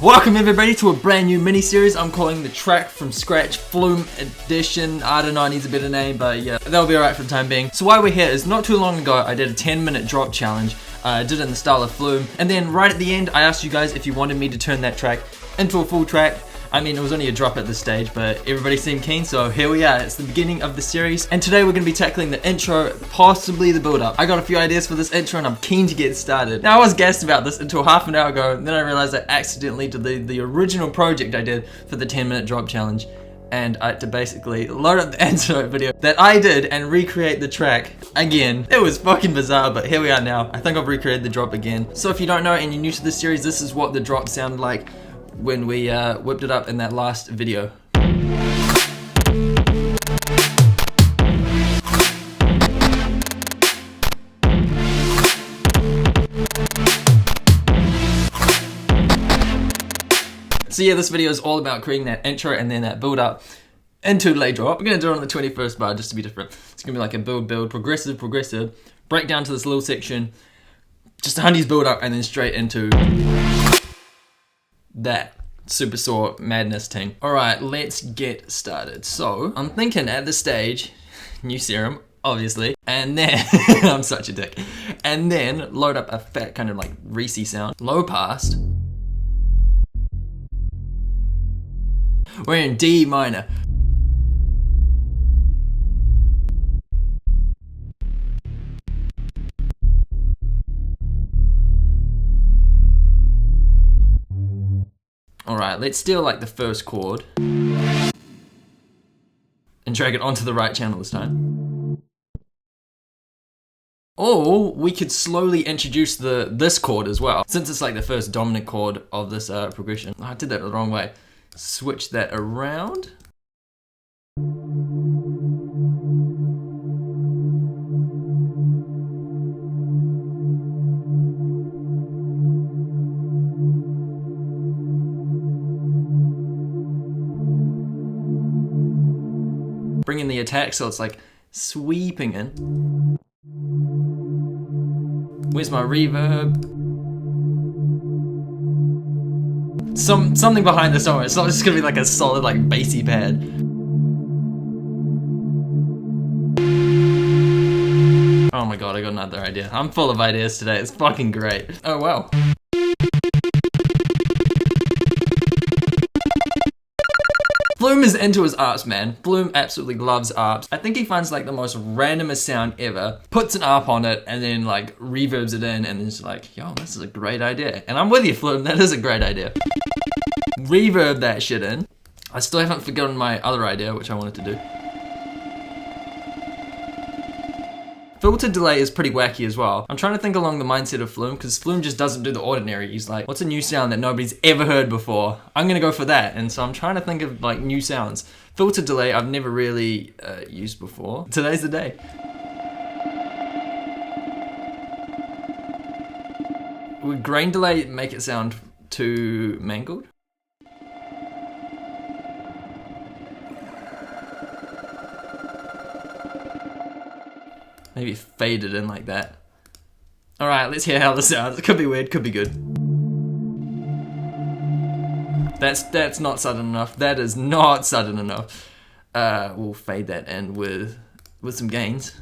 Welcome everybody to a brand new mini-series. I'm calling the Track From Scratch FLUME Edition. I don't know, it needs a better name, but yeah, that'll be alright for the time being. So why we're here is not too long ago I did a 10-minute drop challenge. I did it in the style of FLUME, and then right at the end I asked you guys if you wanted me to turn that track into a full track. I mean, it was only a drop at this stage, but everybody seemed keen, so here we are. It's the beginning of the series, and today we're going to be tackling the intro, possibly the build-up. I got a few ideas for this intro, and I'm keen to get started. Now, I was gassed about this until half an hour ago, and then I realized I accidentally did the original project I did for the 10-minute drop challenge, and I had to basically load up the Antidote video that I did and recreate the track again. It was fucking bizarre, but here we are now. I think I've recreated the drop again. So if you don't know and you're new to this series, this is what the drop sounded like when we whipped it up in that last video. So yeah, this video is all about creating that intro and then that build up into lay drop. We're gonna do it on the 21st bar just to be different. It's gonna be like a build, progressive, break down to this little section, just a honey's build up and then straight into that super saw madness thing. Alright, let's get started. So, I'm thinking at this stage, new serum, obviously, and then, I'm such a dick, and then load up a fat kind of like Reese sound. Low pass. We're in D minor. Alright, let's steal like the first chord and drag it onto the right channel this time. Or we could slowly introduce this chord as well, since it's like the first dominant chord of this progression. Oh, I did that the wrong way. Switch that around. Bring in the attack so it's like sweeping in. Where's my reverb? Something behind the song. It's not just gonna be like a solid like bassy pad. Oh my god, I got another idea. I'm full of ideas today. It's fucking great. Oh wow. FLUME is into his arps, man. FLUME absolutely loves arps. I think he finds like the most randomest sound ever, puts an arp on it, and then like reverbs it in, and it's like, yo, this is a great idea. And I'm with you, FLUME, that is a great idea. Reverb that shit in. I still haven't forgotten my other idea, which I wanted to do. Filter delay is pretty wacky as well. I'm trying to think along the mindset of FLUME, because FLUME just doesn't do the ordinary. He's like, what's a new sound that nobody's ever heard before? I'm gonna go for that. And so I'm trying to think of like new sounds. Filter delay I've never really used before. Today's the day. Would grain delay make it sound too mangled? Maybe fade it in like that. Alright, let's hear how this sounds. It could be weird, could be good. That's not sudden enough. That is not sudden enough. We'll fade that in with some gains.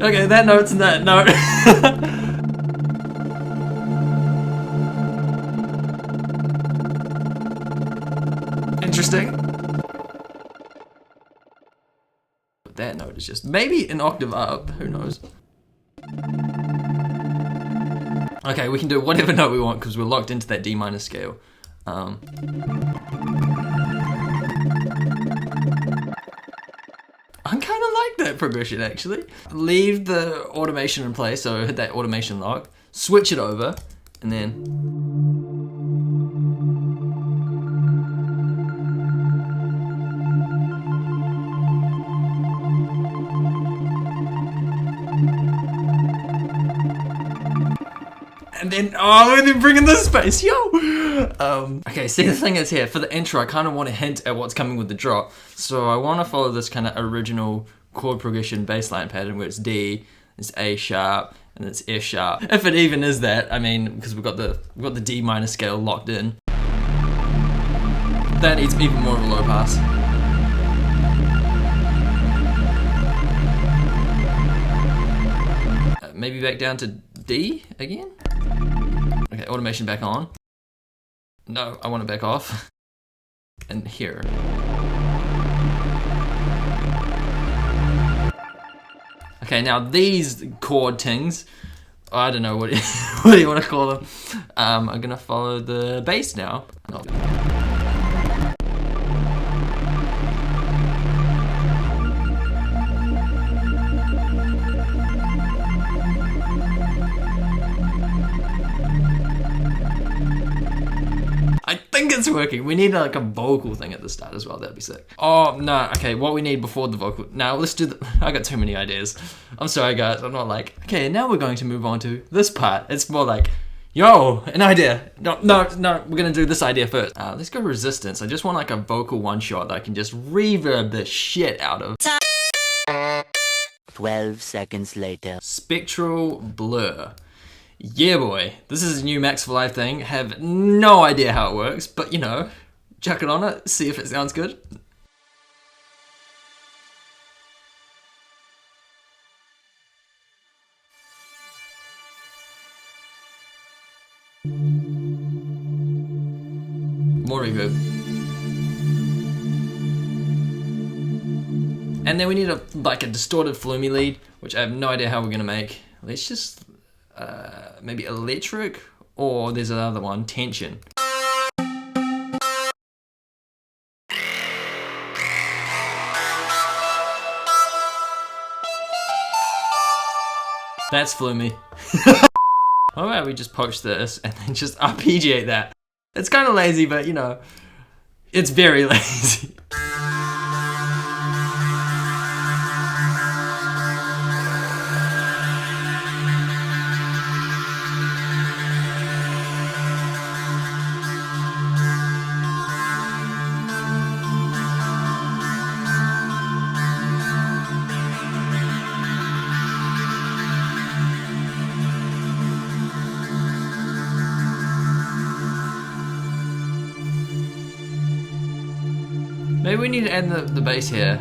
Okay, that note's and that note. Interesting. But that note is just maybe an octave up, who knows. Okay, we can do whatever note we want because we're locked into that D minor scale. I kind of like that progression actually. Leave the automation in place, so hit that automation lock, switch it over, and then and then, oh, and then bring in the space, yo! Okay, see the thing is here, for the intro I kind of want to hint at what's coming with the drop. So I want to follow this kind of original chord progression bass line pattern where it's D, it's A sharp, and it's F sharp. If it even is that, I mean, because we've got the D minor scale locked in. That needs even more of a low pass. Maybe back down to D again? Okay, automation back on. No, I want it back off. And here. Okay, now these chord tings, I don't know what what do you want to call them. I'm gonna follow the bass now. I think it's working. We need like a vocal thing at the start as well. That'd be sick. Oh no. Okay, what we need before the vocal. Now let's do the. I got too many ideas. I'm sorry, guys. I'm not like. Okay, now we're going to move on to this part. It's more like, yo, an idea. No. We're gonna do this idea first. Let's go resistance. I just want like a vocal one shot that I can just reverb the shit out of. 12 seconds later. Spectral blur. Yeah, boy. This is a new Max for Live thing. Have no idea how it works, but you know, chuck it on it, see if it sounds good. More reverb. And then we need a distorted FLUME lead, which I have no idea how we're gonna make. Let's just maybe electric, or there's another one, tension. That's FLUME. How about we just poach this and then just arpeggiate that? It's kind of lazy, but you know, it's very lazy. Maybe we need to add the bass here,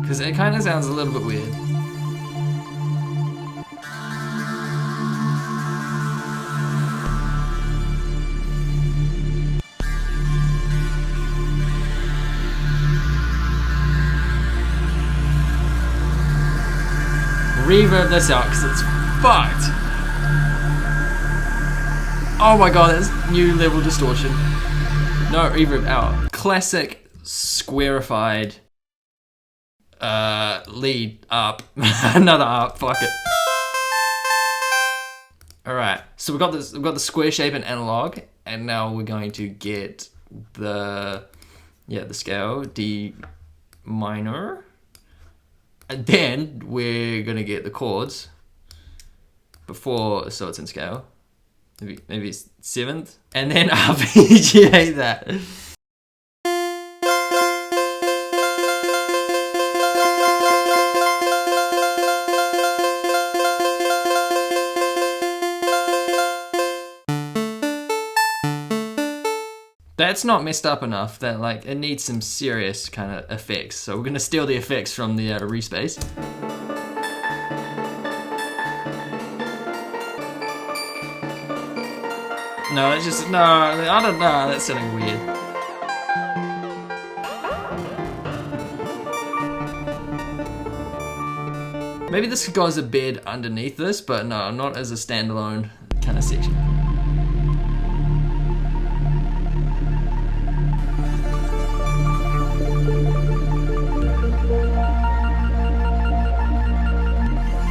because it kind of sounds a little bit weird. Reverb this out, because it's fucked. Oh my god, that's new level distortion. No, reverb out. Classic squarified lead up. Another up, fuck it. Alright, so we've got the square shape in analog, and now we're going to get the scale D minor, and then we're gonna get the chords before, so it's in scale, maybe 7th, and then arpeggiate that. That's not messed up enough. That like it needs some serious kind of effects. So we're gonna steal the effects from the respace. No, it's just no. I don't know. That's sounding weird. Maybe this goes a bed underneath this, but no, not as a standalone kind of section.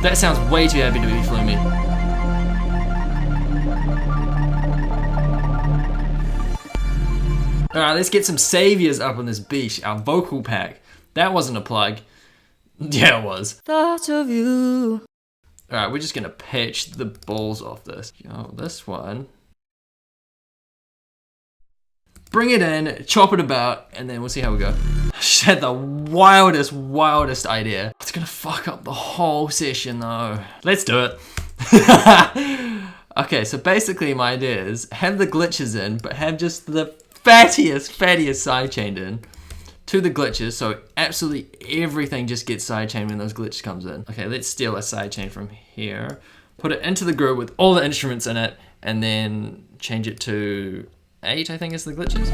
That sounds way too heavy to be FLUME. Alright, let's get some saviors up on this beach. Our vocal pack. That wasn't a plug. Yeah, it was. Thoughts of you. Alright, we're just gonna pitch the balls off this. Yo, this one. bring it in, chop it about, and then we'll see how we go. She had the wildest idea. It's gonna fuck up the whole session though. Let's do it. Okay, so basically my idea is have the glitches in, but have just the fattiest sidechained in to the glitches, so absolutely everything just gets sidechained when those glitches comes in. Okay, let's steal a sidechain from here, put it into the group with all the instruments in it, and then change it to 8, I think is the glitches.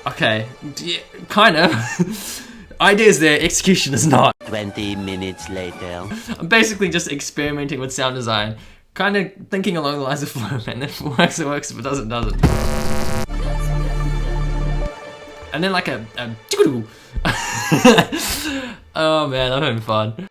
Okay, yeah, kind of. Idea's there, execution is not. 20 minutes later. I'm basically just experimenting with sound design, kind of thinking along the lines of FLUME, and if it works, it works, if it doesn't, it doesn't. And then like a oh man, I'm having fun.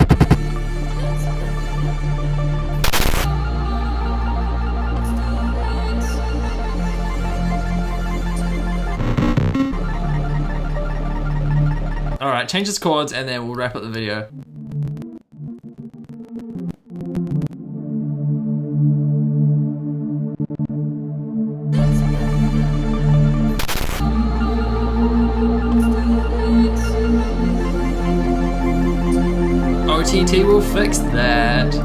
Alright, change its chords and then we'll wrap up the video. OTT will fix that.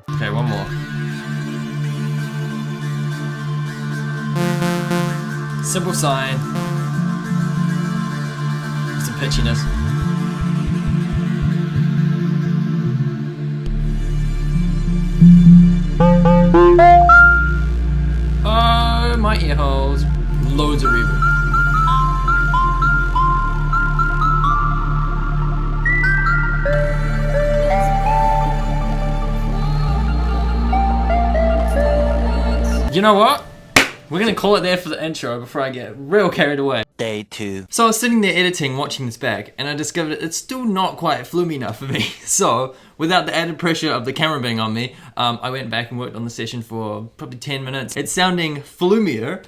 Okay, one more. Simple sign. Some pitchiness. Oh, my ear holes. Loads of reverb. You know what? We're gonna call it there for the intro before I get real carried away. Day 2. So I was sitting there editing, watching this back, and I discovered it's still not quite FLUME enough for me. So, without the added pressure of the camera being on me, I went back and worked on the session for probably 10 minutes. It's sounding FLUMEier,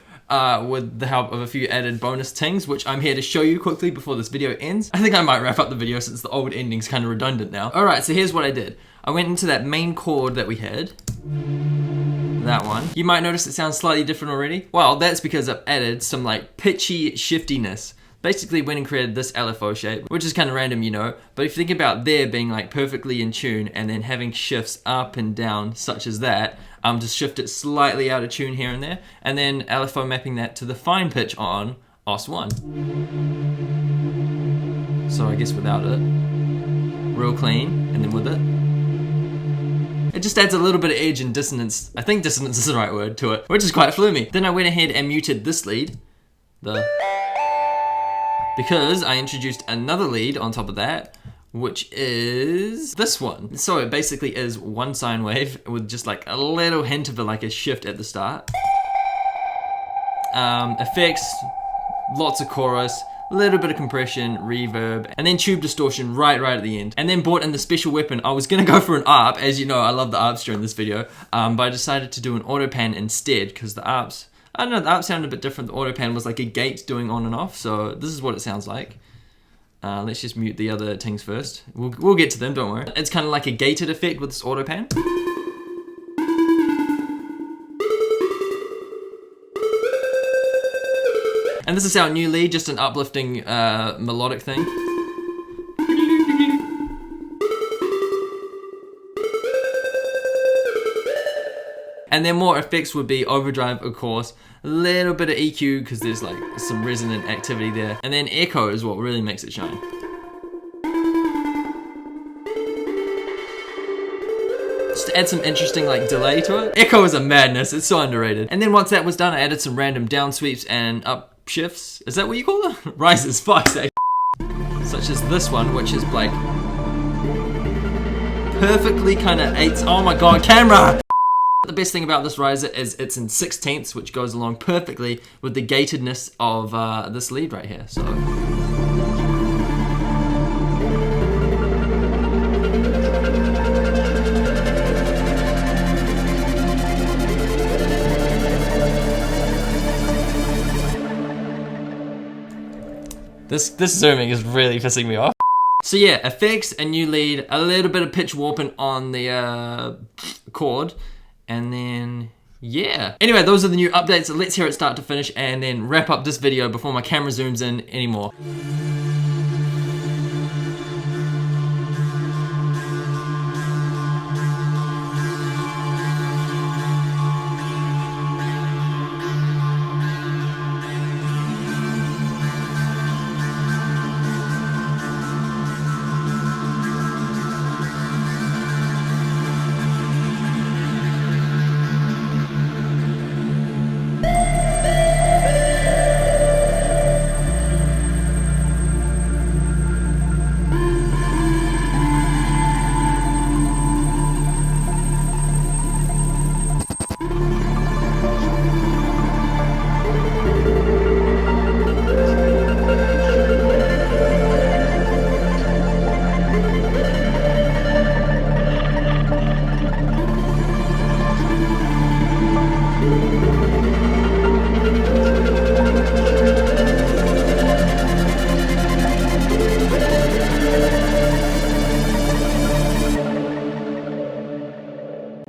with the help of a few added bonus things, which I'm here to show you quickly before this video ends. I think I might wrap up the video since the old ending's kind of redundant now. Alright, so here's what I did. I went into that main chord that we had. That one. You might notice it sounds slightly different already. Well, that's because I've added some like pitchy shiftiness. Basically went and created this LFO shape, which is kind of random, you know, but if you think about there being like perfectly in tune and then having shifts up and down such as that, to shift it slightly out of tune here and there, and then LFO mapping that to the fine pitch on OS1. So I guess without it, real clean, and then with it. It just adds a little bit of edge and dissonance, I think dissonance is the right word, to it, which is quite FLUME. Then I went ahead and muted this lead, because I introduced another lead on top of that, which is this one. So it basically is one sine wave with just like a little hint of a shift at the start. Effects, lots of chorus, a little bit of compression, reverb, and then tube distortion right at the end. And then brought in the special weapon. I was gonna go for an ARP, as you know, I love the ARPs during this video, but I decided to do an auto pan instead, because the ARPs, I don't know, the ARP sounded a bit different. The auto pan was like a gate doing on and off, so this is what it sounds like. Let's just mute the other things first. We'll get to them, don't worry. It's kind of like a gated effect with this auto pan. And this is our new lead, just an uplifting melodic thing. And then more effects would be overdrive, of course, a little bit of EQ because there's like some resonant activity there. And then echo is what really makes it shine. Just to add some interesting like delay to it. Echo is a madness, it's so underrated. And then once that was done, I added some random down sweeps and up shifts. Is that what you call them? Rises, fuck's sake. Such as this one, which is like perfectly kind of eights. Oh my god, camera! The best thing about this riser is it's in 16ths, which goes along perfectly with the gatedness of this lead right here. So. This zooming is really pissing me off. So yeah, effects, a new lead, a little bit of pitch warping on the chord, and then yeah. Anyway, those are the new updates. Let's hear it start to finish and then wrap up this video before my camera zooms in anymore.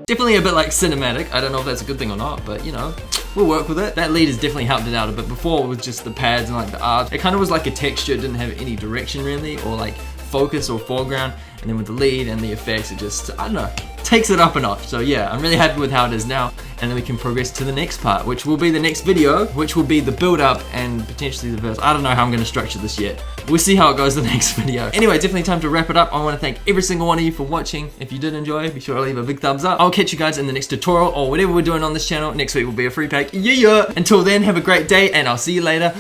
Definitely a bit like cinematic. I don't know if that's a good thing or not, but you know, we'll work with it. That lead has definitely helped it out a bit. Before with just the pads and like the art, it kind of was like a texture, it didn't have any direction really, or like focus or foreground. And then with the lead and the effects, it just, I don't know, takes it up a notch. So yeah, I'm really happy with how it is now. And then we can progress to the next part, which will be the next video, which will be the build up and potentially the verse. I don't know how I'm gonna structure this yet. We'll see how it goes the next video. Anyway, definitely time to wrap it up. I wanna thank every single one of you for watching. If you did enjoy, be sure to leave a big thumbs up. I'll catch you guys in the next tutorial or whatever we're doing on this channel. Next week will be a free pack. Yeah. Until then, have a great day and I'll see you later.